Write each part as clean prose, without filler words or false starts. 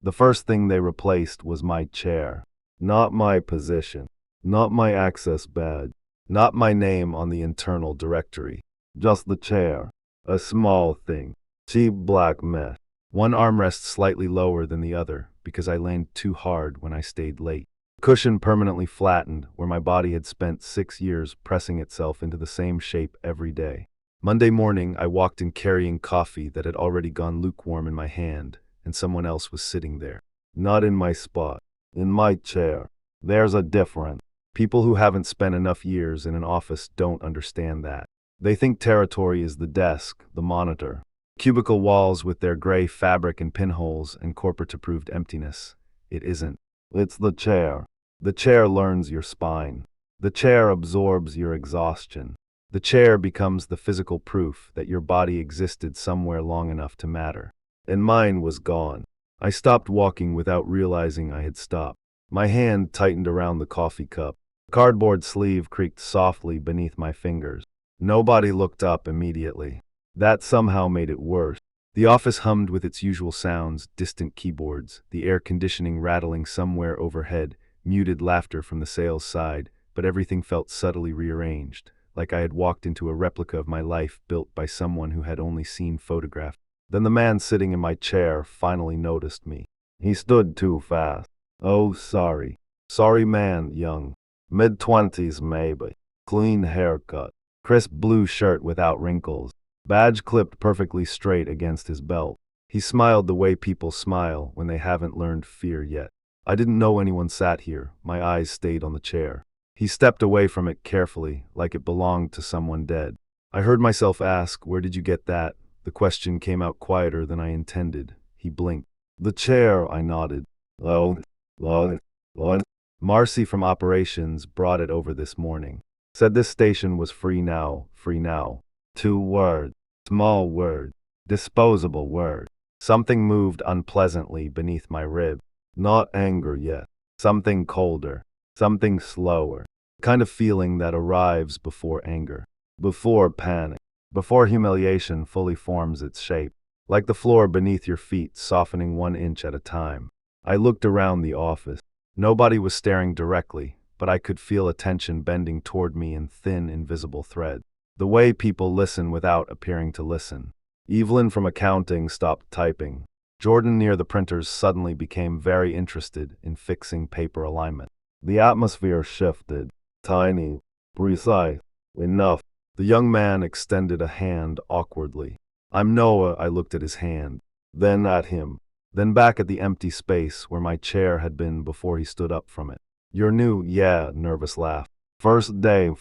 The first thing they replaced was my chair. Not my position. Not my access badge. Not my name on the internal directory. Just the chair. A small thing. Cheap black mesh. One armrest slightly lower than the other because I leaned too hard when I stayed late. Cushion permanently flattened where my body had spent 6 years pressing itself into the same shape every day. Monday morning, I walked in carrying coffee that had already gone lukewarm in my hand, and someone else was sitting there. Not in my spot. In my chair. There's a difference. People who haven't spent enough years in an office don't understand that. They think territory is the desk, the monitor, cubicle walls with their gray fabric and pinholes and corporate-approved emptiness. It isn't. It's the chair. The chair learns your spine. The chair absorbs your exhaustion. The chair becomes the physical proof that your body existed somewhere long enough to matter. And mine was gone. I stopped walking without realizing I had stopped. My hand tightened around the coffee cup. The cardboard sleeve creaked softly beneath my fingers. Nobody looked up immediately. That somehow made it worse. The office hummed with its usual sounds, distant keyboards, the air conditioning rattling somewhere overhead, muted laughter from the sales side, but everything felt subtly rearranged, like I had walked into a replica of my life built by someone who had only seen photographs. Then the man sitting in my chair finally noticed me. He stood too fast. Oh, sorry. Sorry man, young. Mid-20s maybe. Clean haircut. Crisp blue shirt without wrinkles. Badge clipped perfectly straight against his belt. He smiled the way people smile when they haven't learned fear yet. I didn't know anyone sat here. My eyes stayed on the chair. He stepped away from it carefully, like it belonged to someone dead. I heard myself ask, "Where did you get that?" The question came out quieter than I intended. He blinked. "The chair," I nodded. "Oh, Lord. Marcy from operations brought it over this morning. Said this station was free now, free now. 2 words. Small word. Disposable word." Something moved unpleasantly beneath my rib. Not anger yet. Something colder. Something slower. The kind of feeling that arrives before anger. Before panic. Before humiliation fully forms its shape. Like the floor beneath your feet softening 1 inch at a time. I looked around the office. Nobody was staring directly, but I could feel attention bending toward me in thin, invisible threads. The way people listen without appearing to listen. Evelyn from accounting stopped typing. Jordan near the printers suddenly became very interested in fixing paper alignment. The atmosphere shifted. Tiny. Precise. Enough. The young man extended a hand awkwardly. "I'm Noah," I looked at his hand. Then at him. Then back at the empty space where my chair had been before he stood up from it. "You're new?" "Yeah," nervous laugh. First day.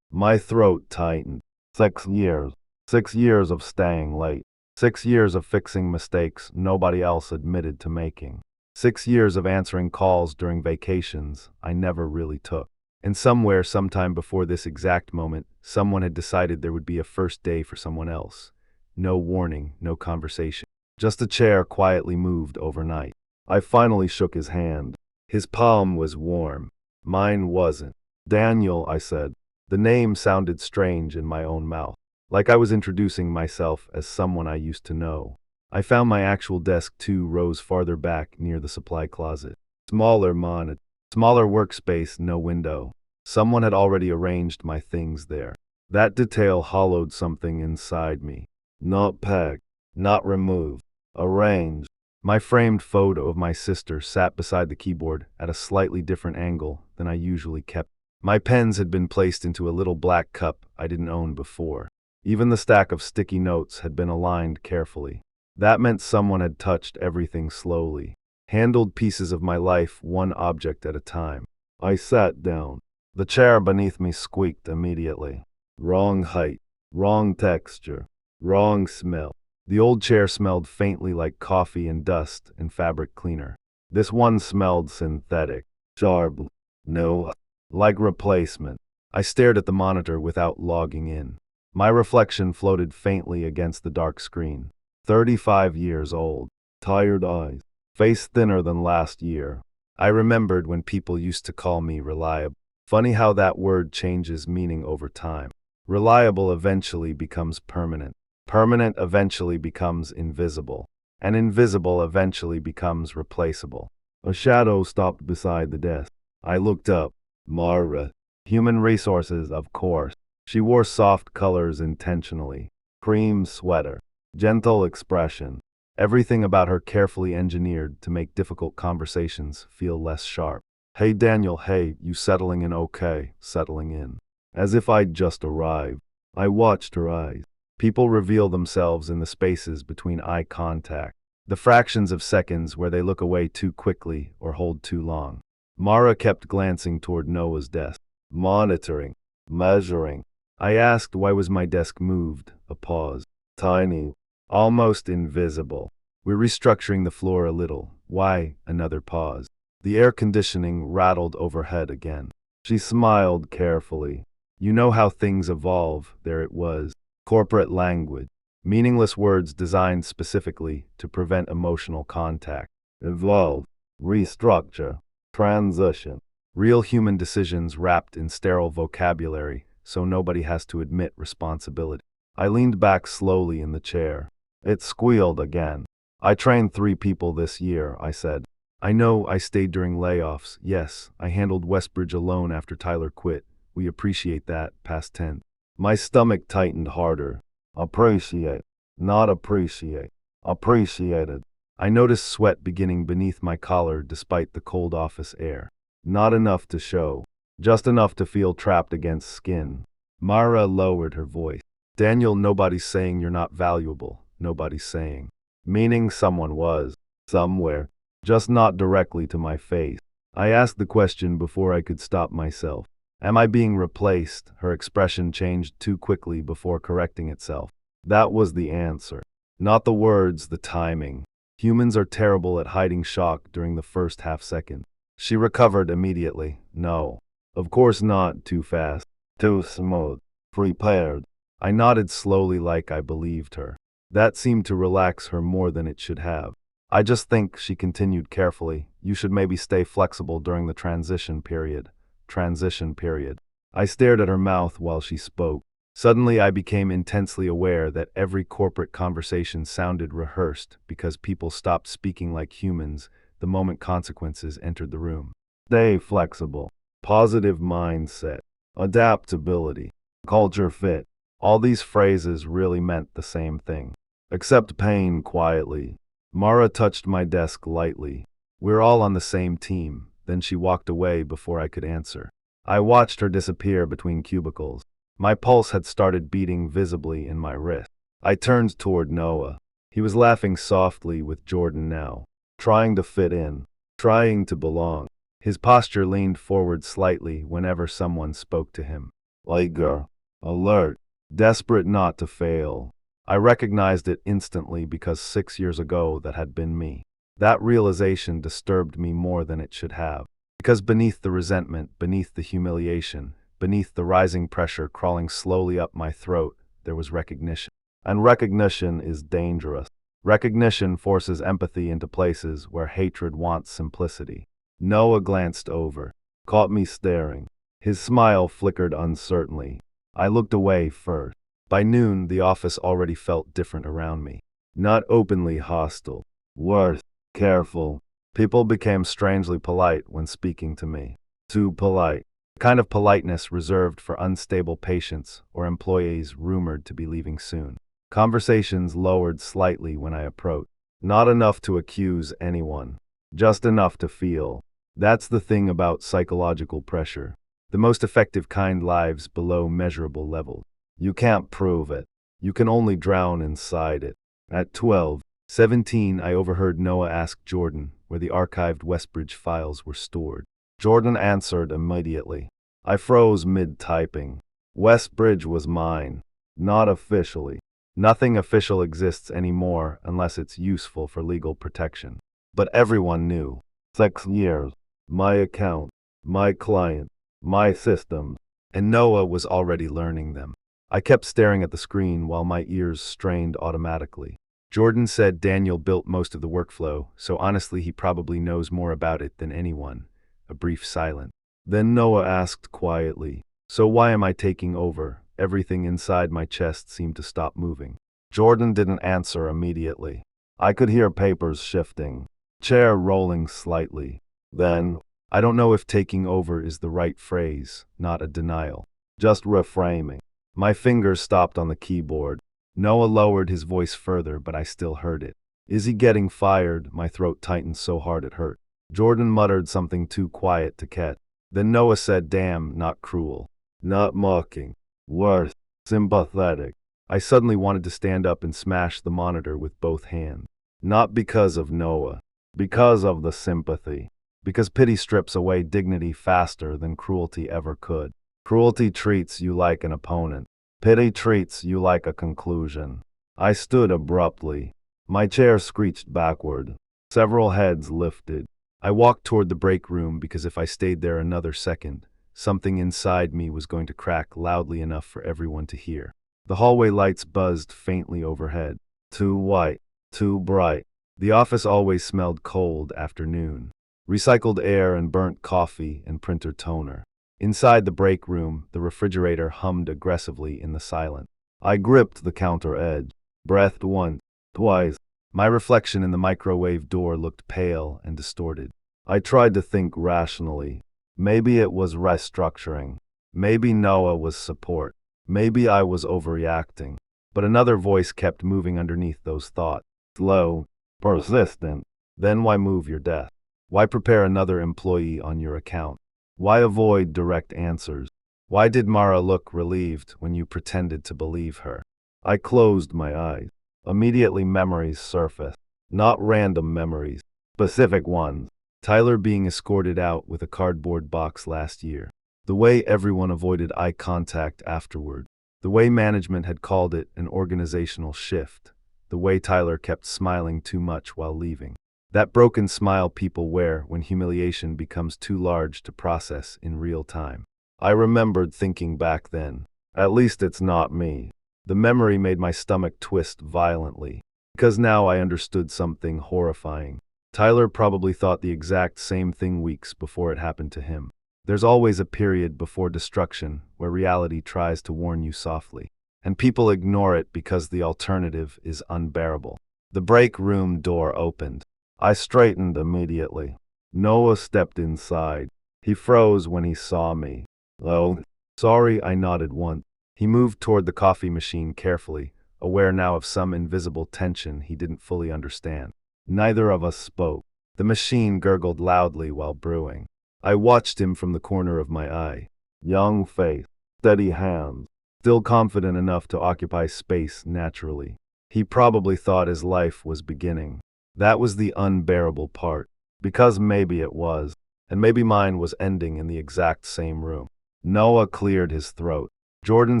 My throat tightened. 6 years. 6 years of staying late. 6 years of fixing mistakes nobody else admitted to making. 6 years of answering calls during vacations I never really took. And somewhere, sometime before this exact moment, someone had decided there would be a first day for someone else. No warning, no conversation. Just a chair quietly moved overnight. I finally shook his hand. His palm was warm. Mine wasn't. "Daniel," I said. The name sounded strange in my own mouth, like I was introducing myself as someone I used to know. I found my actual desk 2 rows farther back near the supply closet. Smaller monitor, smaller workspace, no window. Someone had already arranged my things there. That detail hollowed something inside me. Not pegged, not removed, arranged. My framed photo of my sister sat beside the keyboard at a slightly different angle than I usually kept. My pens had been placed into a little black cup I didn't own before. Even the stack of sticky notes had been aligned carefully. That meant someone had touched everything slowly, handled pieces of my life one object at a time. I sat down. The chair beneath me squeaked immediately. Wrong height, wrong texture, wrong smell. The old chair smelled faintly like coffee and dust and fabric cleaner. This one smelled synthetic, sharp, no, like replacement. I stared at the monitor without logging in. My reflection floated faintly against the dark screen. 35 years old, tired eyes, face thinner than last year. I remembered when people used to call me reliable. Funny how that word changes meaning over time. Reliable eventually becomes permanent. Permanent eventually becomes invisible. and invisible eventually becomes replaceable. A shadow stopped beside the desk. I looked up. Mara. Human resources, of course. She wore soft colors intentionally. Cream sweater. Gentle expression. Everything about her carefully engineered to make difficult conversations feel less sharp. Hey Daniel, hey, you settling in okay? Settling in. As if I'd just arrived. I watched her eyes. People reveal themselves in the spaces between eye contact. The fractions of seconds where they look away too quickly or hold too long. Mara kept glancing toward Noah's desk. Monitoring. Measuring. I asked why was my desk moved. A pause. Tiny. Almost invisible. We're restructuring the floor a little. Why? Another pause. The air conditioning rattled overhead again. She smiled carefully. You know how things evolve. There it was. Corporate language. Meaningless words designed specifically to prevent emotional contact. Evolve. Restructure. Transition. Real human decisions wrapped in sterile vocabulary, so nobody has to admit responsibility. I leaned back slowly in the chair. It squealed again. I trained 3 people this year, I said. I know I stayed during layoffs. Yes, I handled Westbridge alone after Tyler quit. We appreciate that, past tense. My stomach tightened harder. Appreciate. Not appreciate. Appreciated. I noticed sweat beginning beneath my collar despite the cold office air. Not enough to show. Just enough to feel trapped against skin. Mara lowered her voice. Daniel, nobody's saying you're not valuable. Nobody's saying. Meaning someone was. Somewhere. Just not directly to my face. I asked the question before I could stop myself. Am I being replaced? Her expression changed too quickly before correcting itself. That was the answer. Not the words, the timing. Humans are terrible at hiding shock during the first half second. She recovered immediately. No. Of course not. Too fast. Too smooth. Prepared. I nodded slowly like I believed her. That seemed to relax her more than it should have. I just think, she continued carefully, you should maybe stay flexible during the transition period. Transition period. I stared at her mouth while she spoke. Suddenly I became intensely aware that every corporate conversation sounded rehearsed because people stopped speaking like humans the moment consequences entered the room. Stay flexible. Positive mindset. Adaptability. Culture fit. All these phrases really meant the same thing. Accept pain quietly. Mara touched my desk lightly. We're all on the same team. Then she walked away before I could answer. I watched her disappear between cubicles. My pulse had started beating visibly in my wrist. I turned toward Noah. He was laughing softly with Jordan now. Trying to fit in. Trying to belong. His posture leaned forward slightly whenever someone spoke to him. Eager. Alert. Desperate not to fail. I recognized it instantly because 6 years ago that had been me. That realization disturbed me more than it should have. Because beneath the resentment, beneath the humiliation, beneath the rising pressure crawling slowly up my throat, there was recognition. And recognition is dangerous. Recognition forces empathy into places where hatred wants simplicity. Noah glanced over, caught me staring. His smile flickered uncertainly. I looked away first. By noon, the office already felt different around me. Not openly hostile. Worse, careful. People became strangely polite when speaking to me. Too polite. The kind of politeness reserved for unstable patients or employees rumored to be leaving soon. Conversations lowered slightly when I approached. Not enough to accuse anyone. Just enough to feel. That's the thing about psychological pressure. The most effective kind lives below measurable levels. You can't prove it. You can only drown inside it. At 12:17, I overheard Noah ask Jordan where the archived Westbridge files were stored. Jordan answered immediately. I froze mid-typing. Westbridge was mine. Not officially. Nothing official exists anymore unless it's useful for legal protection. But everyone knew. 6 years. My account. My client. My systems. And Noah was already learning them. I kept staring at the screen while my ears strained automatically. Jordan said Daniel built most of the workflow, so honestly he probably knows more about it than anyone. A brief silence. Then Noah asked quietly, so why am I taking over? Everything inside my chest seemed to stop moving. Jordan didn't answer immediately. I could hear papers shifting, chair rolling slightly. Then, I don't know if taking over is the right phrase, not a denial, just reframing. My fingers stopped on the keyboard. Noah lowered his voice further, but I still heard it. Is he getting fired? My throat tightened so hard it hurt. Jordan muttered something too quiet to catch. Then Noah said, damn, not cruel. Not mocking. Worse, sympathetic. I suddenly wanted to stand up and smash the monitor with both hands. Not because of Noah. Because of the sympathy. Because pity strips away dignity faster than cruelty ever could. Cruelty treats you like an opponent. Pity treats you like a conclusion. I stood abruptly. My chair screeched backward. Several heads lifted. I walked toward the break room because if I stayed there another second, something inside me was going to crack loudly enough for everyone to hear. The hallway lights buzzed faintly overhead. Too white, too bright. The office always smelled cold after noon. Recycled air and burnt coffee and printer toner. Inside the break room, the refrigerator hummed aggressively in the silence. I gripped the counter edge, breathed once, twice. My reflection in the microwave door looked pale and distorted. I tried to think rationally. Maybe it was restructuring. Maybe Noah was support. Maybe I was overreacting. But another voice kept moving underneath those thoughts. Slow, persistent. Then why move your desk? Why prepare another employee on your account? Why avoid direct answers? Why did Mara look relieved when you pretended to believe her? I closed my eyes. Immediately memories surfaced. Not random memories. Specific ones. Tyler being escorted out with a cardboard box last year. The way everyone avoided eye contact afterward. The way management had called it an organizational shift. The way Tyler kept smiling too much while leaving. That broken smile people wear when humiliation becomes too large to process in real time. I remembered thinking back then, at least it's not me. The memory made my stomach twist violently, because now I understood something horrifying. Tyler probably thought the exact same thing weeks before it happened to him. There's always a period before destruction where reality tries to warn you softly, and people ignore it because the alternative is unbearable. The break room door opened. I straightened immediately. Noah stepped inside. He froze when he saw me. Oh, sorry, I nodded once. He moved toward the coffee machine carefully, aware now of some invisible tension he didn't fully understand. Neither of us spoke. The machine gurgled loudly while brewing. I watched him from the corner of my eye. Young face, steady hands, still confident enough to occupy space naturally. He probably thought his life was beginning. That was the unbearable part, because maybe it was, and maybe mine was ending in the exact same room. Noah cleared his throat. Jordan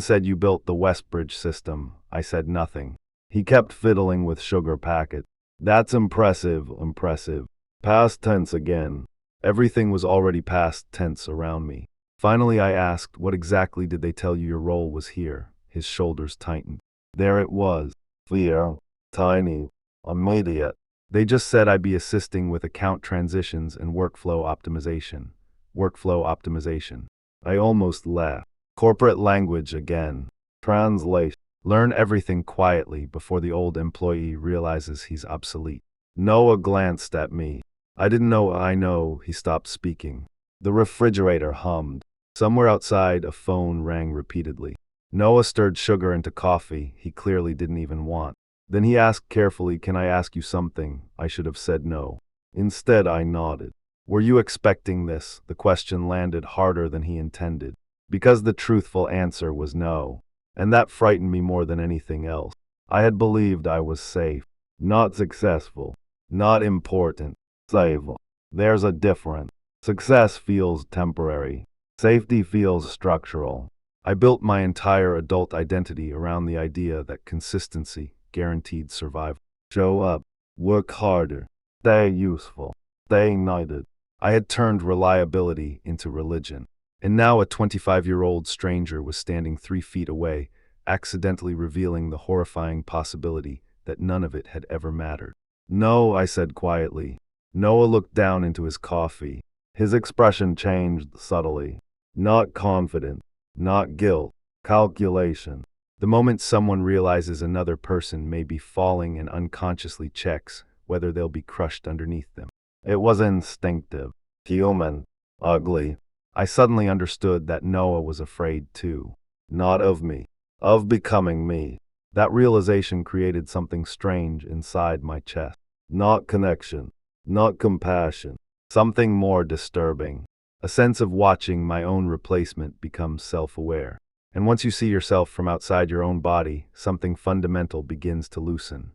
said you built the Westbridge system. I said nothing. He kept fiddling with sugar packets. That's impressive, impressive. Past tense again. Everything was already past tense around me. Finally I asked, what exactly did they tell you your role was here? His shoulders tightened. There it was. Fear. Tiny. Immediate. They just said I'd be assisting with account transitions and workflow optimization. Workflow optimization. I almost laughed. Corporate language again. Translation. Learn everything quietly before the old employee realizes he's obsolete. Noah glanced at me. I didn't know I know he stopped speaking. The refrigerator hummed. Somewhere outside, a phone rang repeatedly. Noah stirred sugar into coffee he clearly didn't even want. Then he asked carefully, can I ask you something? I should have said no. Instead, I nodded. Were you expecting this? The question landed harder than he intended, because the truthful answer was no. And that frightened me more than anything else. I had believed I was safe, not successful, not important, safe. There's a difference. Success feels temporary. Safety feels structural. I built my entire adult identity around the idea that consistency guaranteed survival. Show up, work harder, stay useful, stay united. I had turned reliability into religion. And now a 25-year-old stranger was standing 3 feet away, accidentally revealing the horrifying possibility that none of it had ever mattered. No, I said quietly. Noah looked down into his coffee. His expression changed subtly. Not confidence, not guilt, calculation. The moment someone realizes another person may be falling and unconsciously checks whether they'll be crushed underneath them. It was instinctive, human, ugly. I suddenly understood that Noah was afraid too. Not of me, of becoming me. That realization created something strange inside my chest. Not connection, not compassion, something more disturbing. A sense of watching my own replacement become self-aware. And once you see yourself from outside your own body, something fundamental begins to loosen.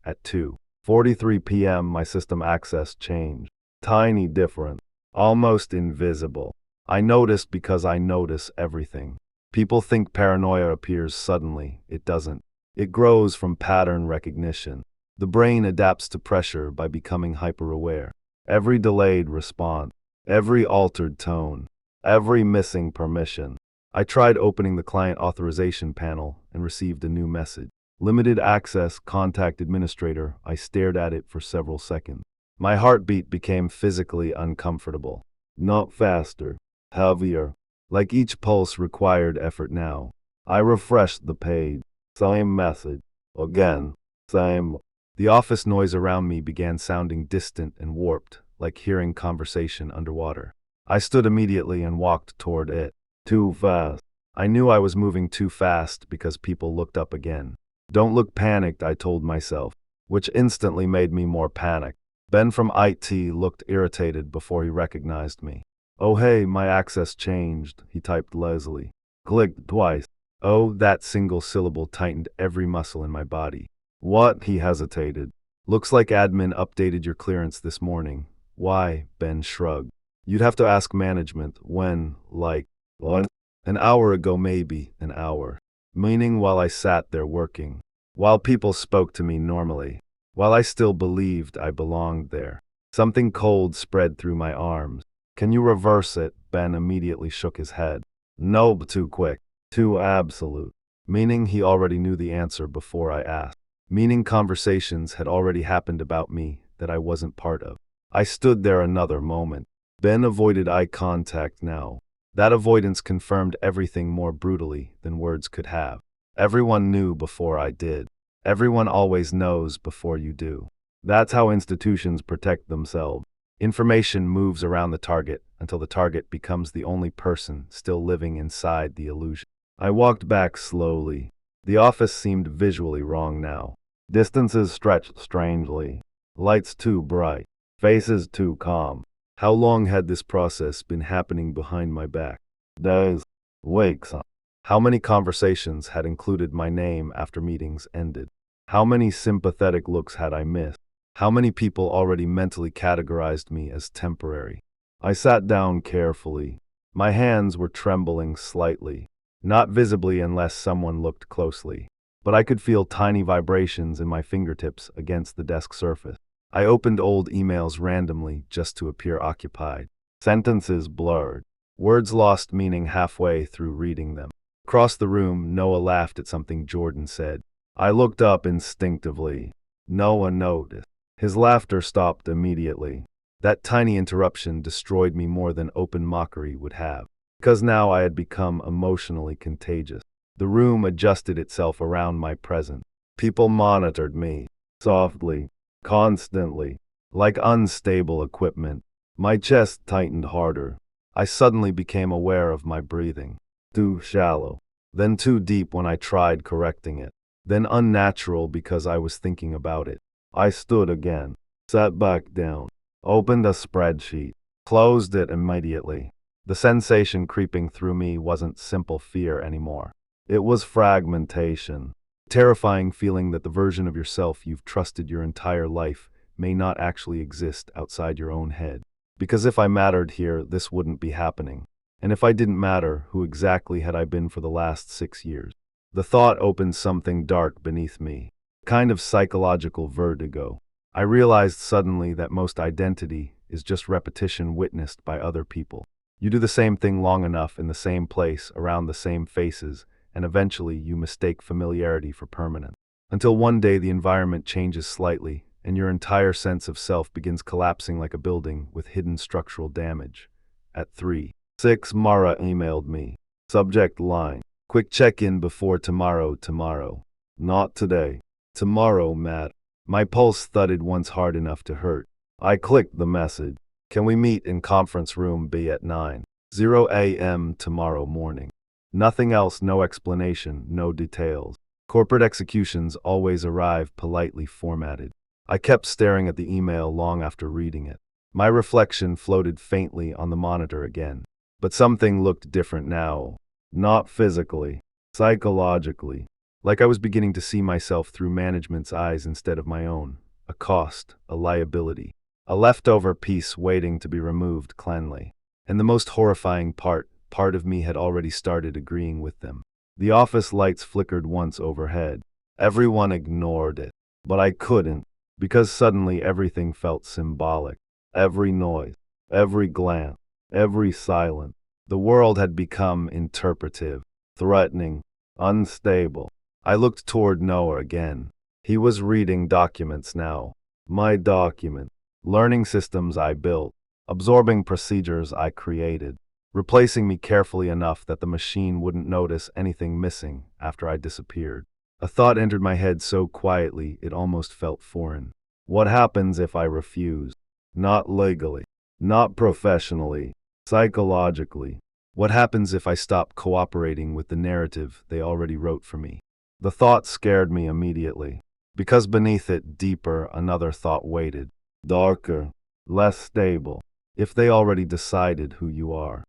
At 2:43 p.m., my system access changed. Tiny different, almost invisible. I noticed because I notice everything. People think paranoia appears suddenly. It doesn't. It grows from pattern recognition. The brain adapts to pressure by becoming hyper-aware. Every delayed response, every altered tone, every missing permission. I tried opening the client authorization panel and received a new message. Limited access, contact administrator. I stared at it for several seconds. My heartbeat became physically uncomfortable. Not faster, heavier. Like each pulse required effort now. I refreshed the page. Same message. Again. Same. The office noise around me began sounding distant and warped, like hearing conversation underwater. I stood immediately and walked toward it. Too fast. I knew I was moving too fast because people looked up again. Don't look panicked, I told myself, which instantly made me more panicked. Ben from IT looked irritated before he recognized me. Oh hey, my access changed, he typed lazily. Clicked twice. Oh, that single syllable tightened every muscle in my body. What? He hesitated. Looks like admin updated your clearance this morning. Why? Ben shrugged. You'd have to ask management. When? Like, what? An hour ago, maybe an hour. Meaning while I sat there working. While people spoke to me normally. While I still believed I belonged there. Something cold spread through my arms. Can you reverse it? Ben immediately shook his head. Nope, too quick. Too absolute. Meaning he already knew the answer before I asked. Meaning conversations had already happened about me that I wasn't part of. I stood there another moment. Ben avoided eye contact now. That avoidance confirmed everything more brutally than words could have. Everyone knew before I did. Everyone always knows before you do. That's how institutions protect themselves. Information moves around the target until the target becomes the only person still living inside the illusion. I walked back slowly. The office seemed visually wrong now. Distances stretched strangely. Lights too bright. Faces too calm. How long had this process been happening behind my back? Days. Weeks. How many conversations had included my name after meetings ended? How many sympathetic looks had I missed? How many people already mentally categorized me as temporary? I sat down carefully. My hands were trembling slightly. Not visibly unless someone looked closely. But I could feel tiny vibrations in my fingertips against the desk surface. I opened old emails randomly just to appear occupied. Sentences blurred. Words lost meaning halfway through reading them. Across the room, Noah laughed at something Jordan said. I looked up instinctively. Noah noticed. His laughter stopped immediately. That tiny interruption destroyed me more than open mockery would have. Because now I had become emotionally contagious. The room adjusted itself around my presence. People monitored me. Softly. Constantly. Like unstable equipment. My chest tightened harder. I suddenly became aware of my breathing. Too shallow. Then too deep when I tried correcting it. Then unnatural because I was thinking about it. I stood again. Sat back down. Opened a spreadsheet. Closed it immediately. The sensation creeping through me wasn't simple fear anymore. It was fragmentation. Terrifying feeling that the version of yourself you've trusted your entire life may not actually exist outside your own head. Because if I mattered here, this wouldn't be happening. And if I didn't matter, who exactly had I been for the last 6 years? The thought opened something dark beneath me. A kind of psychological vertigo. I realized suddenly that most identity is just repetition witnessed by other people. You do the same thing long enough in the same place, around the same faces, and eventually you mistake familiarity for permanence. Until one day the environment changes slightly, and your entire sense of self begins collapsing like a building with hidden structural damage. At 3:06, Mara emailed me. Subject line. Quick check-in before tomorrow. Not today. Tomorrow, Matt. My pulse thudded once hard enough to hurt. I clicked the message. Can we meet in conference room B at 9:00 a.m. tomorrow morning? Nothing else, no explanation, no details. Corporate executions always arrive politely formatted. I kept staring at the email long after reading it. My reflection floated faintly on the monitor again. But something looked different now. Not physically, psychologically. Like I was beginning to see myself through management's eyes instead of my own. A cost, a liability, a leftover piece waiting to be removed cleanly. And the most horrifying part of me had already started agreeing with them. The office lights flickered once overhead. Everyone ignored it. But I couldn't, because suddenly everything felt symbolic. Every noise, every glance, every silence. The world had become interpretive, threatening, unstable. I looked toward Noah again. He was reading documents now. My document. Learning systems I built. Absorbing procedures I created. Replacing me carefully enough that the machine wouldn't notice anything missing after I disappeared. A thought entered my head so quietly it almost felt foreign. What happens if I refuse? Not legally, not professionally, psychologically. What happens if I stop cooperating with the narrative they already wrote for me? The thought scared me immediately, because beneath it, deeper, another thought waited. Darker, less stable. If they already decided who you are,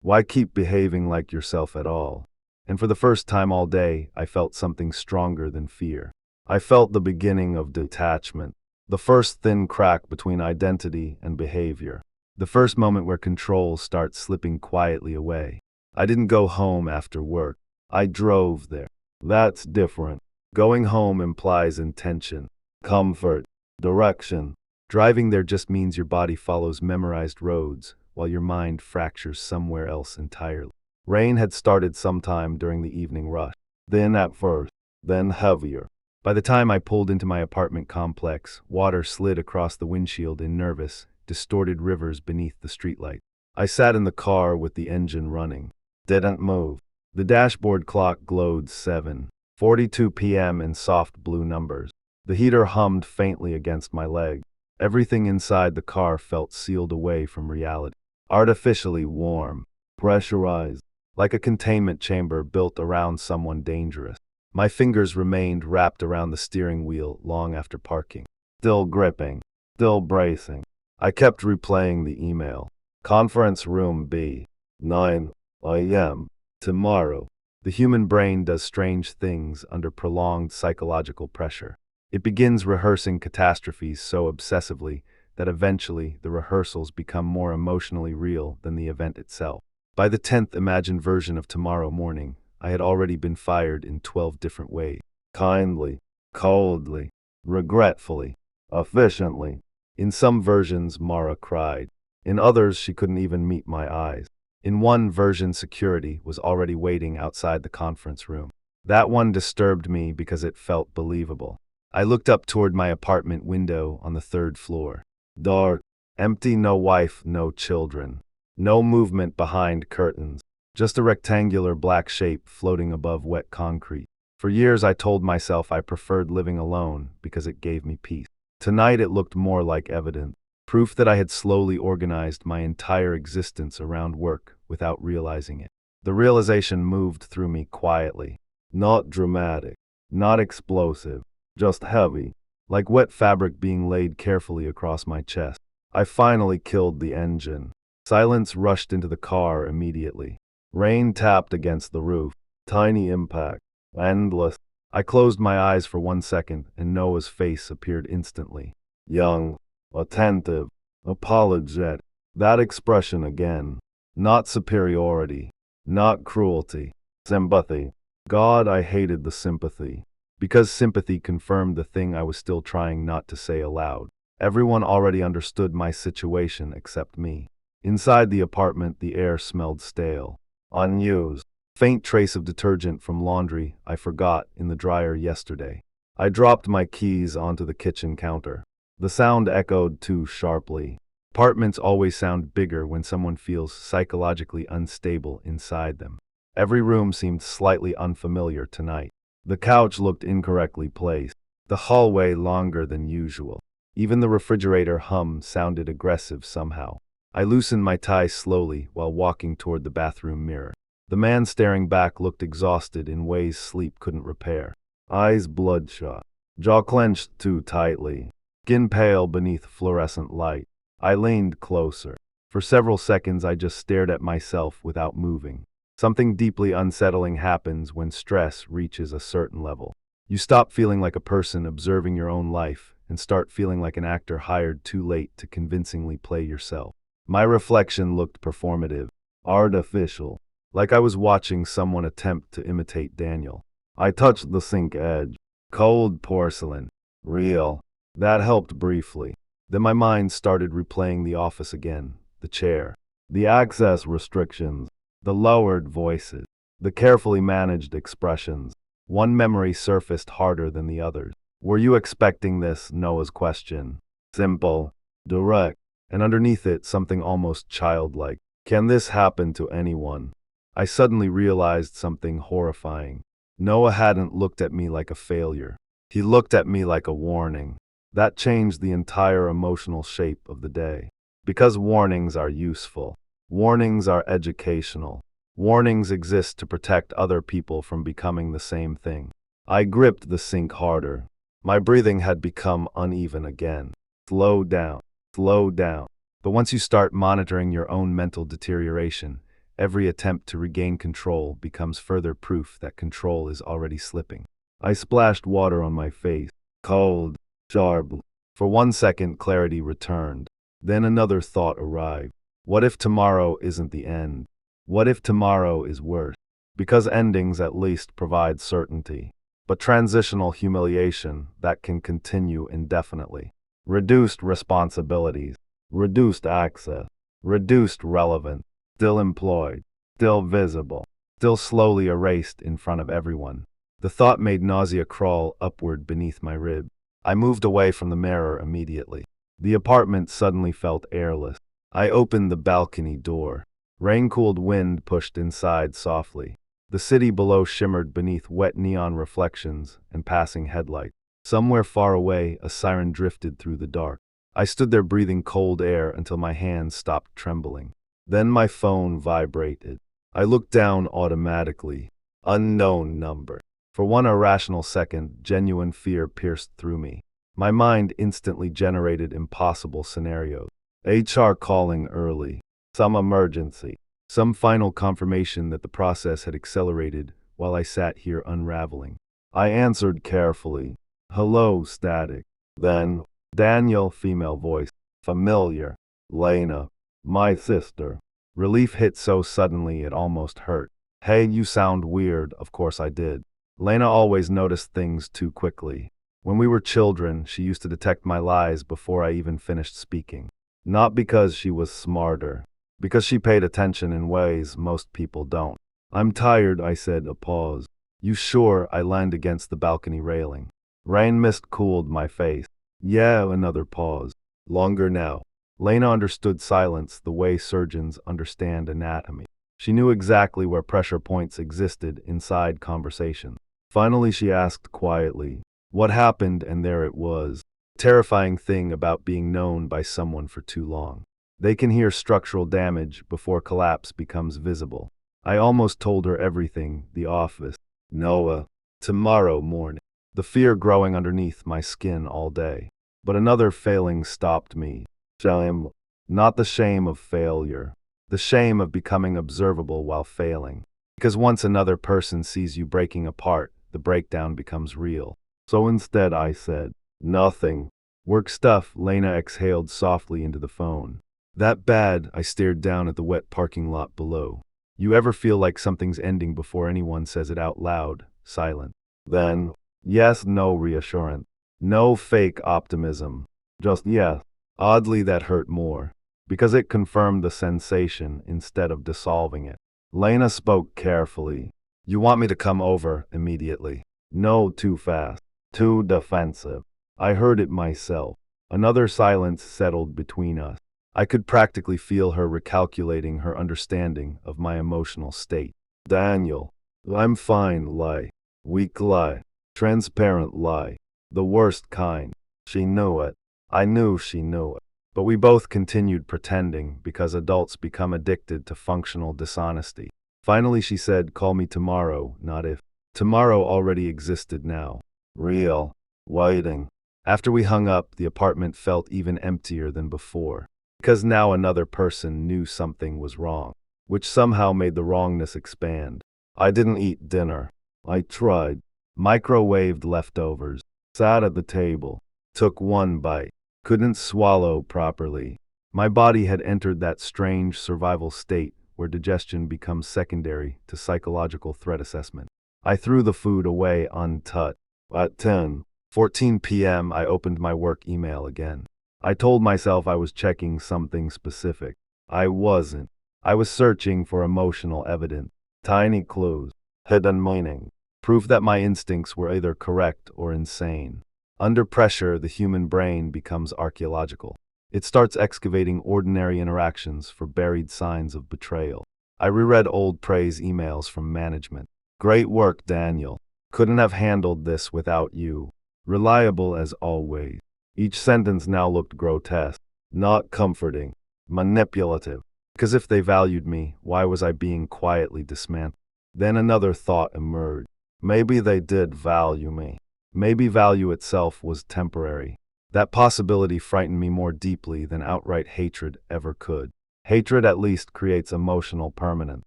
why keep behaving like yourself at all? And for the first time all day, I felt something stronger than fear. I felt the beginning of detachment, the first thin crack between identity and behavior, the first moment where control starts slipping quietly away. I didn't go home after work. I drove there. That's different. Going home implies intention, comfort, direction. Driving there just means your body follows memorized roads, while your mind fractures somewhere else entirely. Rain had started sometime during the evening rush. Thin at first, then heavier. By the time I pulled into my apartment complex, water slid across the windshield in nervous, distorted rivers beneath the streetlight. I sat in the car with the engine running. Didn't move. The dashboard clock glowed 7:42 p.m. in soft blue numbers. The heater hummed faintly against my leg. Everything inside the car felt sealed away from reality. Artificially warm, pressurized, like a containment chamber built around someone dangerous. My fingers remained wrapped around the steering wheel long after parking. Still gripping, still bracing. I kept replaying the email. Conference room B, 9 a.m. tomorrow. The human brain does strange things under prolonged psychological pressure. It begins rehearsing catastrophes so obsessively that eventually the rehearsals become more emotionally real than the event itself. By the 10th imagined version of tomorrow morning, I had already been fired in 12 different ways. Kindly, coldly, regretfully, efficiently. In some versions, Mara cried. In others, she couldn't even meet my eyes. In one version, security was already waiting outside the conference room. That one disturbed me because it felt believable. I looked up toward my apartment window on the 3rd floor. Dark, empty, no wife, no children. No movement behind curtains. Just a rectangular black shape floating above wet concrete. For years I told myself I preferred living alone because it gave me peace. Tonight it looked more like evidence. Proof that I had slowly organized my entire existence around work without realizing it. The realization moved through me quietly. Not dramatic, not explosive, just heavy, like wet fabric being laid carefully across my chest. I finally killed the engine. Silence rushed into the car immediately. Rain tapped against the roof. Tiny impact. Endless. I closed my eyes for 1 second, and Noah's face appeared instantly. Young, attentive, apologetic. That expression again. Not superiority. Not cruelty. Sympathy. God, I hated the sympathy. Because sympathy confirmed the thing I was still trying not to say aloud. Everyone already understood my situation except me. Inside the apartment, the air smelled stale. Unused. Faint trace of detergent from laundry I forgot in the dryer yesterday. I dropped my keys onto the kitchen counter. The sound echoed too sharply. Apartments always sound bigger when someone feels psychologically unstable inside them. Every room seemed slightly unfamiliar tonight. The couch looked incorrectly placed. The hallway longer than usual. Even the refrigerator hum sounded aggressive somehow. I loosened my tie slowly while walking toward the bathroom mirror. The man staring back looked exhausted in ways sleep couldn't repair. Eyes bloodshot. Jaw clenched too tightly. Skin pale beneath fluorescent light. I leaned closer. For several seconds I just stared at myself without moving. Something deeply unsettling happens when stress reaches a certain level. You stop feeling like a person observing your own life and start feeling like an actor hired too late to convincingly play yourself. My reflection looked performative, artificial, like I was watching someone attempt to imitate Daniel. I touched the sink edge. Cold porcelain. Real. That helped briefly. Then my mind started replaying the office again, the chair, the access restrictions, the lowered voices, the carefully managed expressions. One memory surfaced harder than the others. Were you expecting this? Noah's question. Simple, direct, and underneath it something almost childlike. Can this happen to anyone? I suddenly realized something horrifying. Noah hadn't looked at me like a failure. He looked at me like a warning. That changed the entire emotional shape of the day. Because warnings are useful. Warnings are educational. Warnings exist to protect other people from becoming the same thing. I gripped the sink harder. My breathing had become uneven again. Slow down. Slow down. But once you start monitoring your own mental deterioration, every attempt to regain control becomes further proof that control is already slipping. I splashed water on my face. Cold. Sharp. For 1 second, clarity returned. Then another thought arrived. What if tomorrow isn't the end? What if tomorrow is worse? Because endings at least provide certainty. But transitional humiliation, that can continue indefinitely. Reduced responsibilities. Reduced access. Reduced relevance. Still employed. Still visible. Still slowly erased in front of everyone. The thought made nausea crawl upward beneath my ribs. I moved away from the mirror immediately. The apartment suddenly felt airless. I opened the balcony door. Rain-cooled wind pushed inside softly. The city below shimmered beneath wet neon reflections and passing headlights. Somewhere far away, a siren drifted through the dark. I stood there breathing cold air until my hands stopped trembling. Then my phone vibrated. I looked down automatically. Unknown number. For one irrational second, genuine fear pierced through me. My mind instantly generated impossible scenarios. HR calling early. Some emergency. Some final confirmation that the process had accelerated while I sat here unraveling. I answered carefully. Hello, static. Then, Daniel, female voice. Familiar. Lena. My sister. Relief hit so suddenly it almost hurt. Hey, you sound weird. Of course I did. Lena always noticed things too quickly. When we were children, she used to detect my lies before I even finished speaking. Not because she was smarter. Because she paid attention in ways most people don't. I'm tired, I said, a pause. You sure? I leaned against the balcony railing. Rain mist cooled my face. Yeah, another pause. Longer now. Lena understood silence the way surgeons understand anatomy. She knew exactly where pressure points existed inside conversation. Finally, she asked quietly, what happened? And there it was. Terrifying thing about being known by someone for too long. They can hear structural damage before collapse becomes visible. I almost told her everything, the office, Noah, tomorrow morning. The fear growing underneath my skin all day. But another failing stopped me. Shame. Not the shame of failure. The shame of becoming observable while failing. Because once another person sees you breaking apart, the breakdown becomes real. So instead I said, nothing. Work stuff. Lena exhaled softly into the phone. That bad? I stared down at the wet parking lot below. You ever feel like something's ending before anyone says it out loud? Silent. Then, yes, no reassurance. No fake optimism. Just yes. Oddly, that hurt more. Because it confirmed the sensation instead of dissolving it. Lena spoke carefully. You want me to come over immediately? No, too fast. Too defensive. I heard it myself. Another silence settled between us. I could practically feel her recalculating her understanding of my emotional state. Daniel. I'm fine lie. Weak lie. Transparent lie. The worst kind. She knew it. I knew she knew it. But we both continued pretending because adults become addicted to functional dishonesty. Finally she said, call me tomorrow, not if. Tomorrow already existed now. Real. Waiting. After we hung up, the apartment felt even emptier than before. Because now another person knew something was wrong, which somehow made the wrongness expand. I didn't eat dinner. I tried. Microwaved leftovers. Sat at the table. Took one bite. Couldn't swallow properly. My body had entered that strange survival state where digestion becomes secondary to psychological threat assessment. I threw the food away untouched. At 10:14 p.m. I opened my work email again. I told myself I was checking something specific. I wasn't. I was searching for emotional evidence, tiny clues, hidden meaning, proof that my instincts were either correct or insane. Under pressure, the human brain becomes archaeological. It starts excavating ordinary interactions for buried signs of betrayal. I reread old praise emails from management. Great work, Daniel. Couldn't have handled this without you. Reliable as always. Each sentence now looked grotesque, not comforting, manipulative. Because if they valued me, why was I being quietly dismantled? Then another thought emerged. Maybe they did value me. Maybe value itself was temporary. That possibility frightened me more deeply than outright hatred ever could. Hatred at least creates emotional permanence.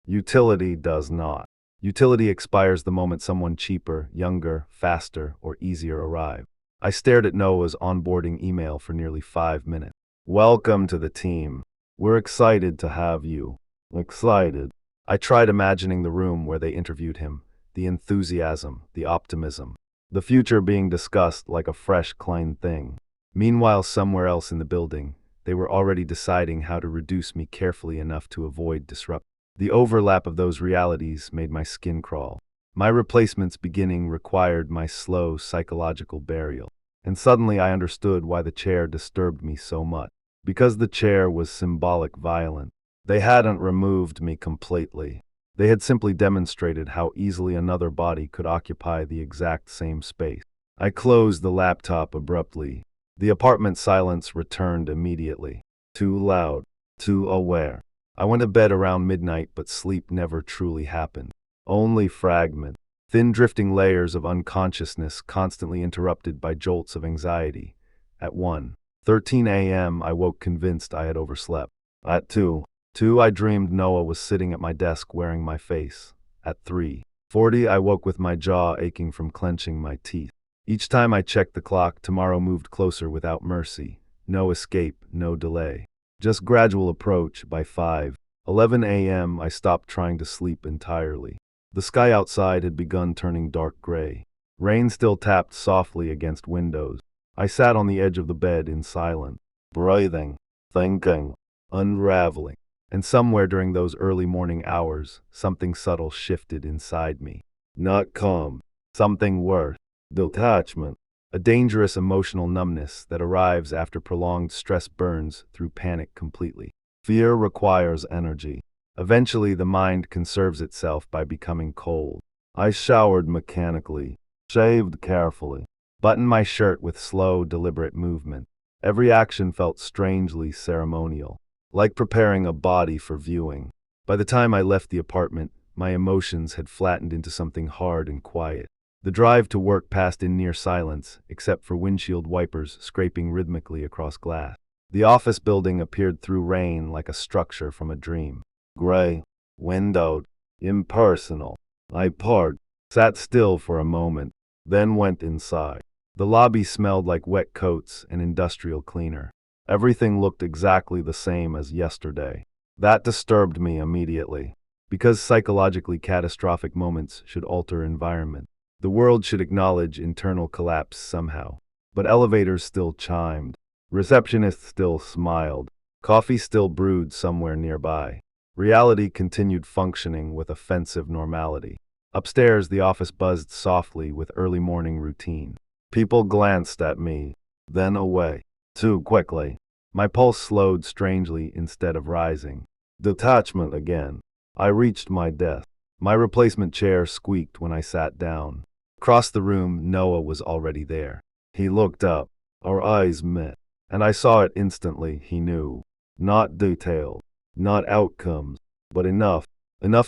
Utility does not. Utility expires the moment someone cheaper, younger, faster, or easier arrives. I stared at Noah's onboarding email for nearly 5 minutes. Welcome to the team. We're excited to have you. Excited. I tried imagining the room where they interviewed him, the enthusiasm, the optimism, the future being discussed like a fresh, clean thing. Meanwhile, somewhere else in the building, they were already deciding how to reduce me carefully enough to avoid disruption. The overlap of those realities made my skin crawl. My replacement's beginning required my slow psychological burial. And suddenly I understood why the chair disturbed me so much. Because the chair was symbolic violence. They hadn't removed me completely. They had simply demonstrated how easily another body could occupy the exact same space. I closed the laptop abruptly. The apartment silence returned immediately. Too loud. Too aware. I went to bed around midnight, but sleep never truly happened. Only fragments. Thin drifting layers of unconsciousness constantly interrupted by jolts of anxiety. At 1:13 a.m. I woke convinced I had overslept. At 2:02 I dreamed Noah was sitting at my desk wearing my face. At 3:40 I woke with my jaw aching from clenching my teeth. Each time I checked the clock, tomorrow moved closer without mercy. No escape, no delay. Just gradual approach. By 5:11 a.m. I stopped trying to sleep entirely. The sky outside had begun turning dark gray. Rain still tapped softly against windows. I sat on the edge of the bed in silence, breathing, thinking, unraveling. And somewhere during those early morning hours, something subtle shifted inside me. Not calm. Something worse. Detachment. A dangerous emotional numbness that arrives after prolonged stress burns through panic completely. Fear requires energy. Eventually, the mind conserves itself by becoming cold. I showered mechanically, shaved carefully, buttoned my shirt with slow, deliberate movement. Every action felt strangely ceremonial, like preparing a body for viewing. By the time I left the apartment, my emotions had flattened into something hard and quiet. The drive to work passed in near silence, except for windshield wipers scraping rhythmically across glass. The office building appeared through rain like a structure from a dream. Gray, windowed, impersonal. I parked, sat still for a moment, then went inside. The lobby smelled like wet coats and industrial cleaner. Everything looked exactly the same as yesterday. That disturbed me immediately. Because psychologically catastrophic moments should alter environment. The world should acknowledge internal collapse somehow. But elevators still chimed. Receptionists still smiled. Coffee still brewed somewhere nearby. Reality continued functioning with offensive normality. Upstairs, the office buzzed softly with early morning routine. People glanced at me, then away. Too quickly. My pulse slowed strangely instead of rising. Detachment again. I reached my desk. My replacement chair squeaked when I sat down. Across the room, Noah was already there. He looked up. Our eyes met, and I saw it instantly. He knew. Not detail, not outcomes, but enough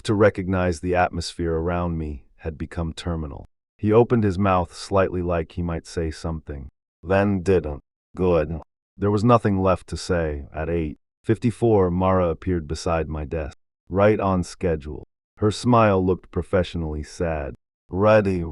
to recognize the atmosphere around me had become terminal. He opened his mouth slightly like he might say something, then didn't. Good. There was nothing left to say. At 8:54, Mara appeared beside my desk, right on schedule. Her smile looked professionally sad. Ready.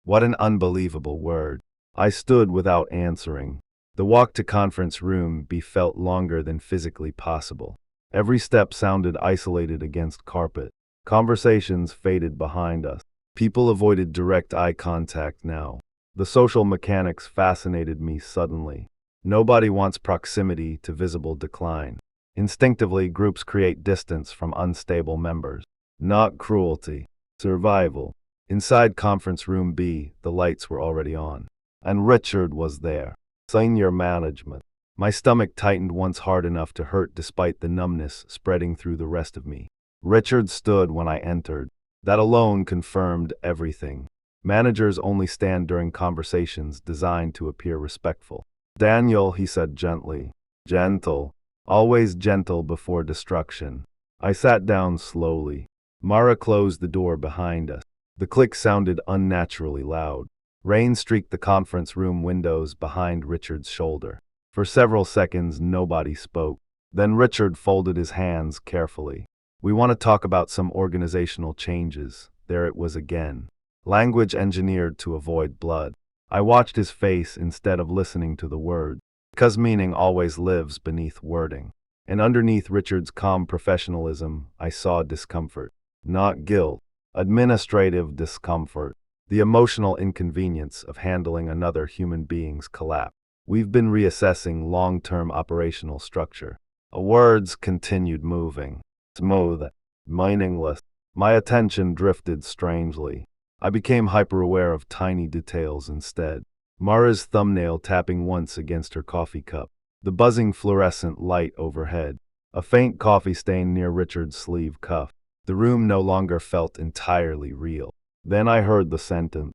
What an unbelievable word. I stood without answering. The walk to conference room B felt longer than physically possible. Every step sounded isolated against carpet. Conversations faded behind us. People avoided direct eye contact now. The social mechanics fascinated me suddenly. Nobody wants proximity to visible decline. Instinctively, groups create distance from unstable members. Not cruelty. Survival. Inside conference room B, the lights were already on. And Richard was there. Senior management. My stomach tightened once hard enough to hurt despite the numbness spreading through the rest of me. Richard stood when I entered. That alone confirmed everything. Managers only stand during conversations designed to appear respectful. Daniel, he said gently. Gentle. Always gentle before destruction. I sat down slowly. Mara closed the door behind us. The click sounded unnaturally loud. Rain streaked the conference room windows behind Richard's shoulder. For several seconds, nobody spoke. Then Richard folded his hands carefully. We want to talk about some organizational changes. There it was again. Language engineered to avoid blood. I watched his face instead of listening to the words, because meaning always lives beneath wording. And underneath Richard's calm professionalism, I saw discomfort. Not guilt. Administrative discomfort. The emotional inconvenience of handling another human being's collapse. We've been reassessing long-term operational structure. Words continued moving. Smooth. Meaningless. My attention drifted strangely. I became hyper-aware of tiny details instead. Mara's thumbnail tapping once against her coffee cup. The buzzing fluorescent light overhead. A faint coffee stain near Richard's sleeve cuff. The room no longer felt entirely real. Then I heard the sentence.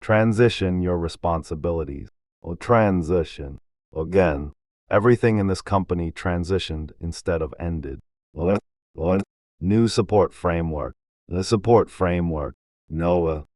Transition your responsibilities. Transition. Again. Everything in this company transitioned instead of ended. New support framework. The support framework. Noah.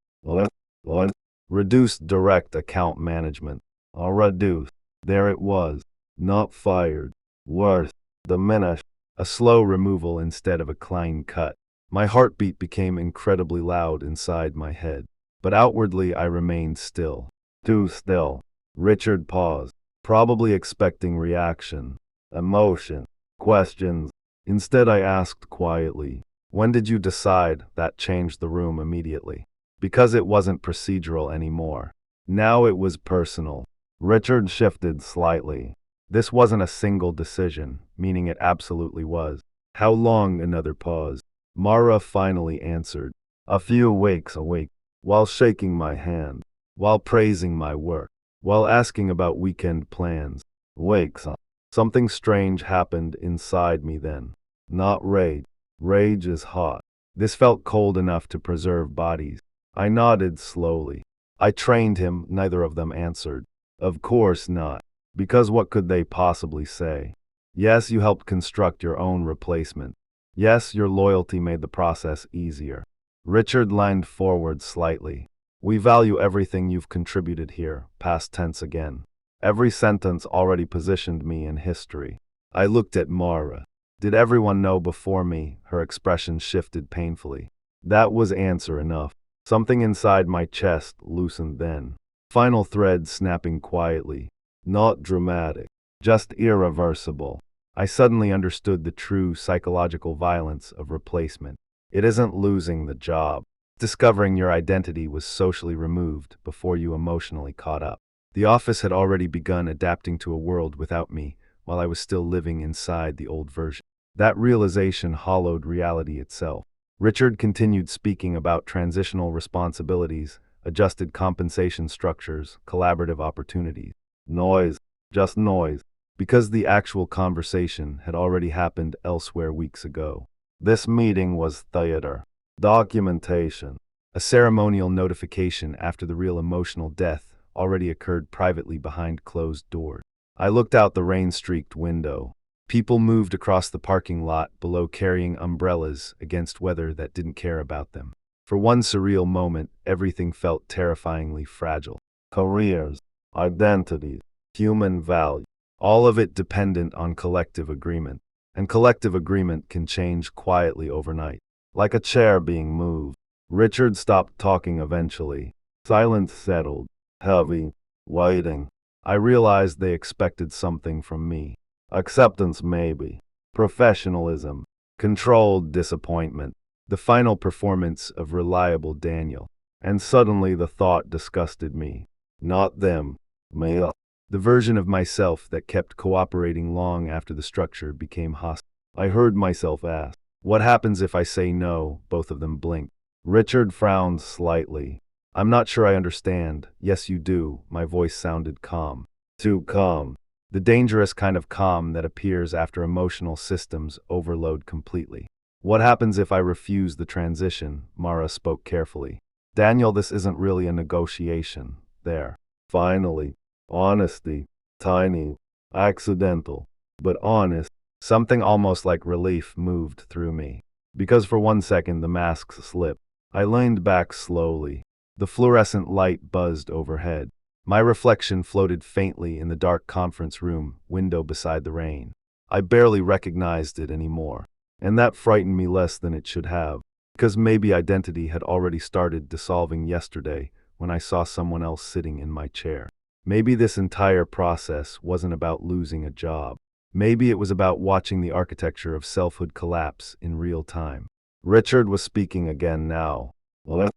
Reduced direct account management. Reduced. There it was. Not fired. Worse. Diminished. A slow removal instead of a clean cut. My heartbeat became incredibly loud inside my head. But outwardly I remained still. Too still. Richard paused, probably expecting reaction, emotion, questions. Instead I asked quietly, when did you decide? That changed the room immediately. Because it wasn't procedural anymore. Now it was personal. Richard shifted slightly. This wasn't a single decision, meaning it absolutely was. How long? Another pause. Mara finally answered. A few weeks a week. While shaking my hand. While praising my work. While asking about weekend plans. Weeks. Something strange happened inside me then. Not rage. Rage is hot. This felt cold enough to preserve bodies. I nodded slowly. I trained him, neither of them answered. Of course not. Because what could they possibly say? Yes, you helped construct your own replacement. Yes, your loyalty made the process easier. Richard leaned forward slightly. We value everything you've contributed here, past tense again. Every sentence already positioned me in history. I looked at Mara. Did everyone know before me? Her expression shifted painfully. That was answer enough. Something inside my chest loosened then. Final thread snapping quietly. Not dramatic. Just irreversible. I suddenly understood the true psychological violence of replacement. It isn't losing the job. Discovering your identity was socially removed before you emotionally caught up. The office had already begun adapting to a world without me, while I was still living inside the old version. That realization hollowed reality itself. Richard continued speaking about transitional responsibilities, adjusted compensation structures, collaborative opportunities. Noise. Just noise. Because the actual conversation had already happened elsewhere weeks ago. This meeting was theater. Documentation. A ceremonial notification after the real emotional death already occurred privately behind closed doors. I looked out the rain-streaked window. People moved across the parking lot below carrying umbrellas against weather that didn't care about them. For one surreal moment, everything felt terrifyingly fragile. Careers, identities, human value, all of it dependent on collective agreement. And collective agreement can change quietly overnight. Like a chair being moved. Richard stopped talking eventually. Silence settled. Heavy. Waiting. I realized they expected something from me. Acceptance maybe. Professionalism. Controlled disappointment. The final performance of reliable Daniel. And suddenly the thought disgusted me. Not them. Me. The version of myself that kept cooperating long after the structure became hostile. I heard myself ask, "What happens if I say no?" Both of them blinked. Richard frowned slightly. "I'm not sure I understand." "Yes, you do." My voice sounded calm. Too calm. The dangerous kind of calm that appears after emotional systems overload completely. "What happens if I refuse the transition?" Mara spoke carefully. "Daniel, this isn't really a negotiation." There. Finally. Honesty. Tiny. Accidental. But honest. Something almost like relief moved through me. Because for 1 second the masks slipped. I leaned back slowly. The fluorescent light buzzed overhead. My reflection floated faintly in the dark conference room window beside the rain. I barely recognized it anymore. And that frightened me less than it should have. Because maybe identity had already started dissolving yesterday when I saw someone else sitting in my chair. Maybe this entire process wasn't about losing a job. Maybe it was about watching the architecture of selfhood collapse in real time. Richard was speaking again now. Let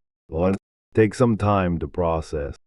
take some time to process.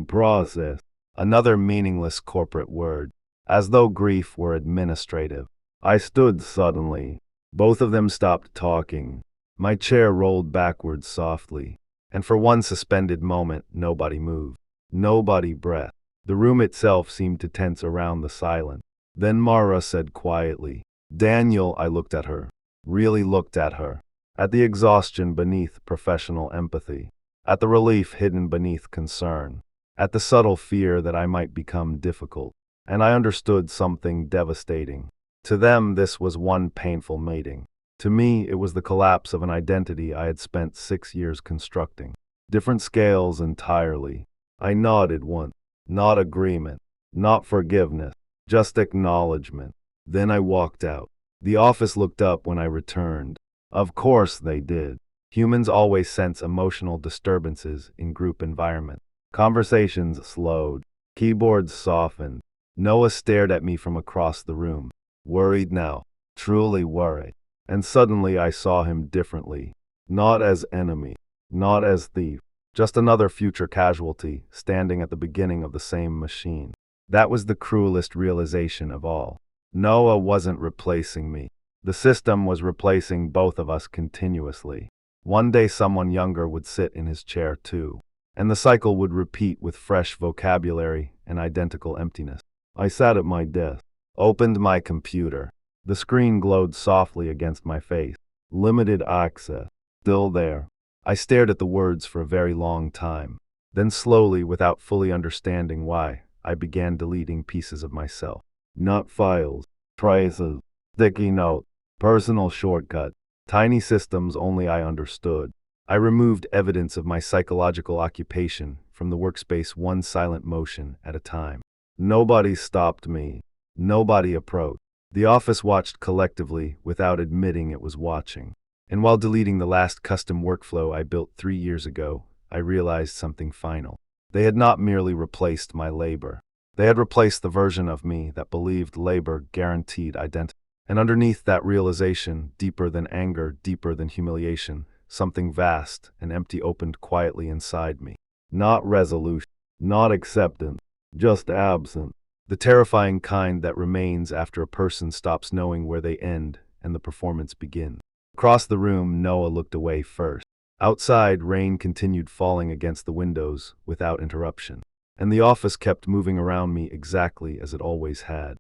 Process. Another meaningless corporate word. As though grief were administrative. I stood suddenly. Both of them stopped talking. My chair rolled backwards softly. And for one suspended moment, nobody moved. Nobody breathed. The room itself seemed to tense around the silence. Then Mara said quietly, "Daniel." I looked at her. Really looked at her. At the exhaustion beneath professional empathy. At the relief hidden beneath concern. At the subtle fear that I might become difficult. And I understood something devastating. To them, this was one painful meeting. To me, it was the collapse of an identity I had spent 6 years constructing. Different scales entirely. I nodded once. Not agreement. Not forgiveness. Just acknowledgement. Then I walked out. The office looked up when I returned. Of course they did. Humans always sense emotional disturbances in group environments. Conversations slowed. Keyboards softened. Noah stared at me from across the room. Worried now. Truly worried. And suddenly I saw him differently. Not as enemy. Not as thief. Just another future casualty, standing at the beginning of the same machine. That was the cruelest realization of all. Noah wasn't replacing me. The system was replacing both of us continuously. One day someone younger would sit in his chair too. And the cycle would repeat with fresh vocabulary and identical emptiness. I sat at my desk, opened my computer. The screen glowed softly against my face. Limited access. Still there. I stared at the words for a very long time. Then slowly, without fully understanding why, I began deleting pieces of myself. Not files, traces, sticky notes, personal shortcuts, tiny systems only I understood. I removed evidence of my psychological occupation from the workspace, one silent motion at a time. Nobody stopped me. Nobody approached. The office watched collectively without admitting it was watching. And while deleting the last custom workflow I built 3 years ago, I realized something final. They had not merely replaced my labor. They had replaced the version of me that believed labor guaranteed identity. And underneath that realization, deeper than anger, deeper than humiliation, something vast and empty opened quietly inside me. Not resolution, not acceptance, just absence. The terrifying kind that remains after a person stops knowing where they end and the performance begins. Across the room, Noah looked away first. Outside, rain continued falling against the windows without interruption. And the office kept moving around me exactly as it always had.